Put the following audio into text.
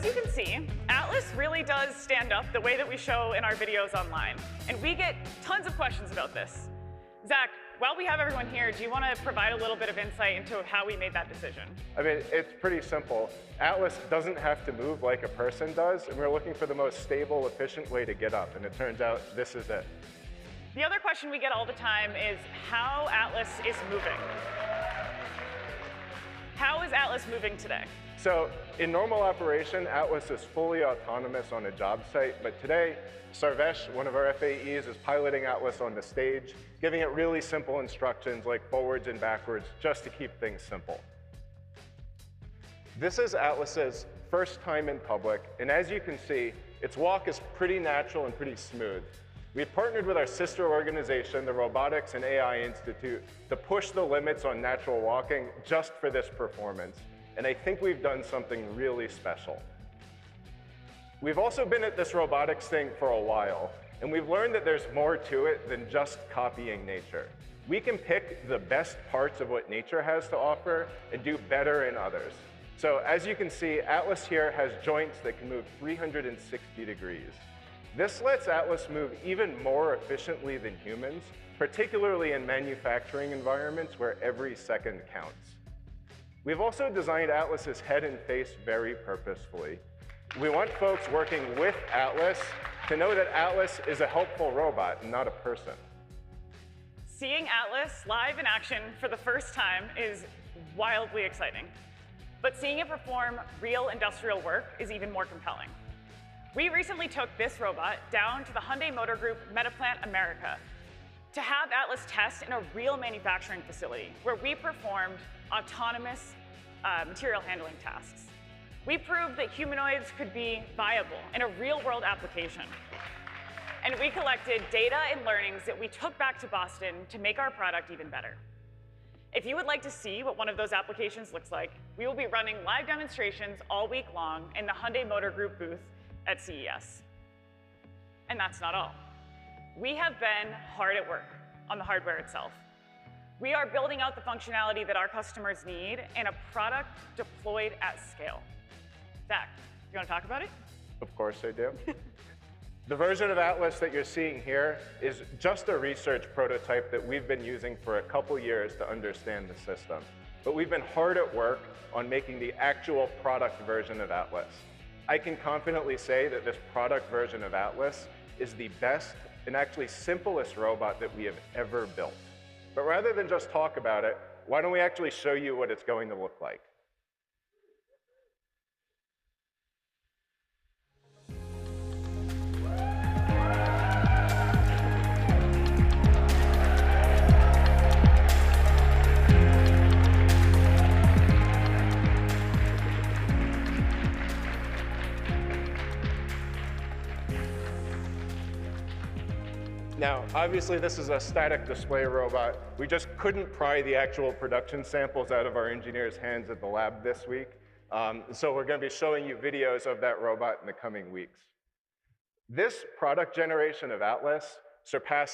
as you can see, Atlas really does stand up the way that we show in our videos online. And we get tons of questions about this. Zach, while we have everyone here, do you want to provide a little bit of insight into how we made that decision? I mean, it's pretty simple. Atlas doesn't have to move like a person does, and we're looking for the most stable, efficient way to get up, and it turns out this is it. The other question we get all the time is how Atlas is moving. How is Atlas moving today? So in normal operation, Atlas is fully autonomous on a job site, but today, Sarvesh, one of our FAEs, is piloting Atlas on the stage, giving it really simple instructions like forwards and backwards, just to keep things simple. This is Atlas's first time in public, and as you can see, its walk is pretty natural and pretty smooth. We've partnered with our sister organization, the Robotics and AI Institute, to push the limits on natural walking just for this performance. And I think we've done something really special. We've also been at this robotics thing for a while, and we've learned that there's more to it than just copying nature. We can pick the best parts of what nature has to offer and do better in others. So as you can see, Atlas here has joints that can move 360 degrees. This lets Atlas move even more efficiently than humans, particularly in manufacturing environments where every second counts. We've also designed Atlas's head and face very purposefully. We want folks working with Atlas to know that Atlas is a helpful robot, not a person. Seeing Atlas live in action for the first time is wildly exciting. But seeing it perform real industrial work is even more compelling. We recently took this robot down to the Hyundai Motor Group Metaplant America to have Atlas test in a real manufacturing facility where we performed autonomous material handling tasks. We proved that humanoids could be viable in a real-world application. And we collected data and learnings that we took back to Boston to make our product even better. If you would like to see what one of those applications looks like, we will be running live demonstrations all week long in the Hyundai Motor Group booth at CES. And that's not all. We have been hard at work on the hardware itself. We are building out the functionality that our customers need in a product deployed at scale. Zach, you want to talk about it? Of course I do. The version of Atlas that you're seeing here is just a research prototype that we've been using for a couple years to understand the system. But we've been hard at work on making the actual product version of Atlas. I can confidently say that this product version of Atlas is the best and actually simplest robot that we have ever built. But rather than just talk about it, why don't we actually show you what it's going to look like? Now, obviously, this is a static display robot. We just couldn't pry the actual production samples out of our engineers' hands at the lab this week. So we're going to be showing you videos of that robot in the coming weeks. This product generation of Atlas surpasses